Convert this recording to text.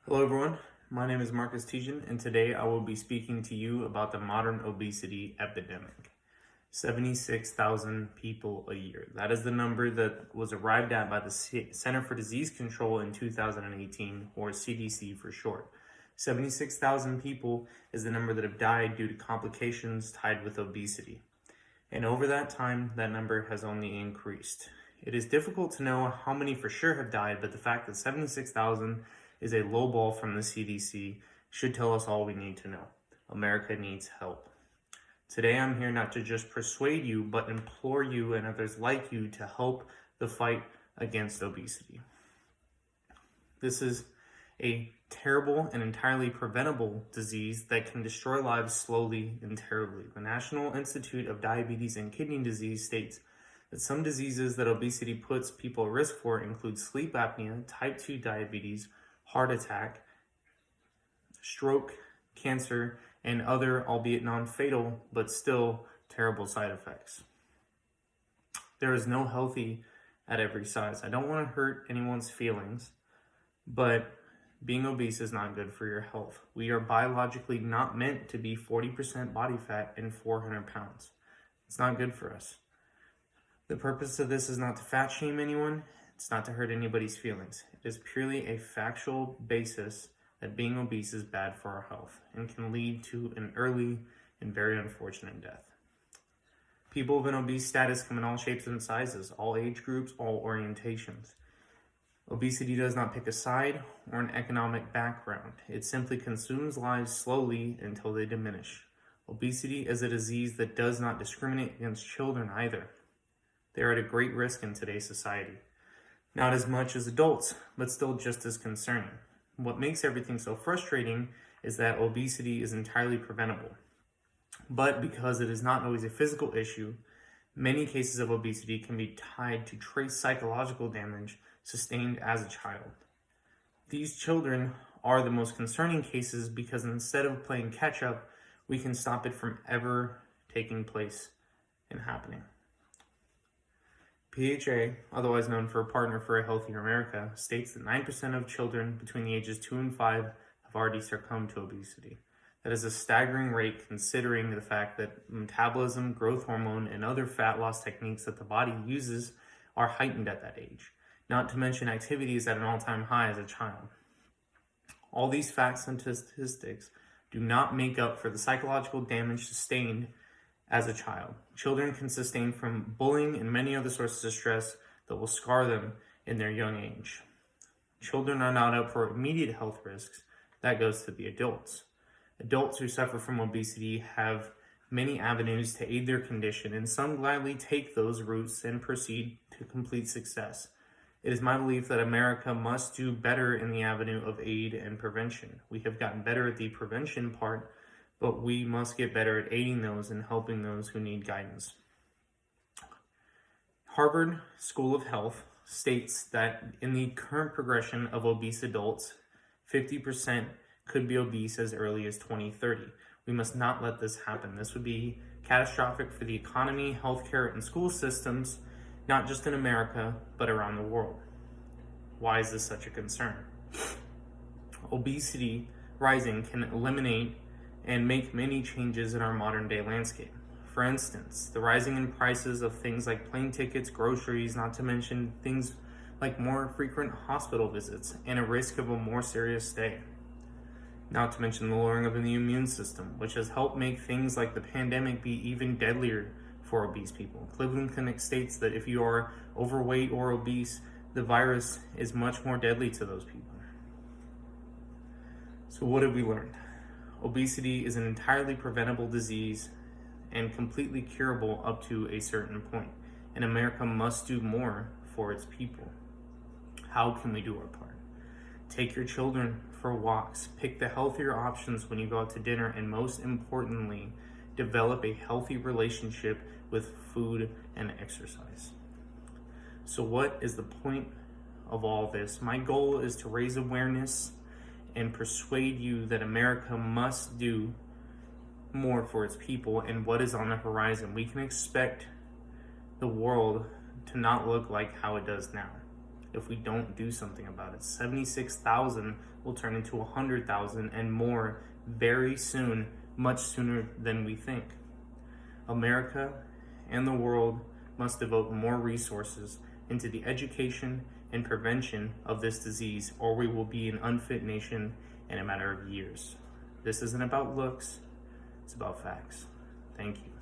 Hello everyone, my name is Marcus Tejan, and today I will be speaking to you about the modern obesity epidemic. 76,000 people a year. That is the number that was arrived at by the Center for Disease Control in 2018, or CDC for short. 76,000 people is the number that have died due to complications tied with obesity. And over that time, that number has only increased. It is difficult to know how many for sure have died, but the fact that 76,000 is a low ball from the CDC should tell us all we need to know. America needs help. Today I'm here not to just persuade you, but implore you and others like you to help the fight against obesity. This is a terrible and entirely preventable disease that can destroy lives slowly and terribly. The National Institute of Diabetes and Kidney Disease states that some diseases that obesity puts people at risk for include sleep apnea, type 2 diabetes, heart attack, stroke, cancer, and other, albeit non-fatal, but still terrible side effects. There is no healthy at every size. I don't want to hurt anyone's feelings, but being obese is not good for your health. We are biologically not meant to be 40% body fat and 400 pounds. It's not good for us. The purpose of this is not to fat shame anyone. It's not to hurt anybody's feelings. It is purely a factual basis that being obese is bad for our health and can lead to an early and very unfortunate death. People of an obese status come in all shapes and sizes, all age groups, all orientations. Obesity does not pick a side or an economic background. It simply consumes lives slowly until they diminish. Obesity is a disease that does not discriminate against children either. They are at a great risk in today's society. Not as much as adults, but still just as concerning. What makes everything so frustrating is that obesity is entirely preventable. But because it is not always a physical issue, many cases of obesity can be tied to trace psychological damage sustained as a child. These children are the most concerning cases because instead of playing catch up, we can stop it from ever taking place and happening. PHA, otherwise known for Partner for a Healthier America, states that 9% of children between the ages 2 and 5 have already succumbed to obesity. That is a staggering rate considering the fact that metabolism, growth hormone, and other fat loss techniques that the body uses are heightened at that age, not to mention activity is at an all-time high as a child. All these facts and statistics do not make up for the psychological damage sustained as a child. Children can sustain from bullying and many other sources of stress that will scar them in their young age. Children are not up for immediate health risks. That goes to the adults. Adults who suffer from obesity have many avenues to aid their condition, and some gladly take those routes and proceed to complete success. It is my belief that America must do better in the avenue of aid and prevention. We have gotten better at the prevention part, but we must get better at aiding those and helping those who need guidance. Harvard School of Health states that in the current progression of obese adults, 50% could be obese as early as 2030. We must not let this happen. This would be catastrophic for the economy, healthcare, and school systems, not just in America, but around the world. Why is this such a concern? Obesity rising can eliminate and make many changes in our modern day landscape. For instance, the rising in prices of things like plane tickets, groceries, not to mention things like more frequent hospital visits and a risk of a more serious stay. Not to mention the lowering of the immune system, which has helped make things like the pandemic be even deadlier for obese people. Cleveland Clinic states that if you are overweight or obese, the virus is much more deadly to those people. So what have we learned? Obesity is an entirely preventable disease and completely curable up to a certain point, and America must do more for its people. How can we do our part? Take your children for walks, pick the healthier options when you go out to dinner, and most importantly, develop a healthy relationship with food and exercise. So what is the point of all this? My goal is to raise awareness and persuade you that America must do more for its people and what is on the horizon. We can expect the world to not look like how it does now. if we don't do something about it. 76,000 will turn into 100,000 and more very soon, much sooner than we think. America and the world must devote more resources into the education and prevention of this disease, or we will be an unfit nation in a matter of years. This isn't about looks, it's about facts. Thank you.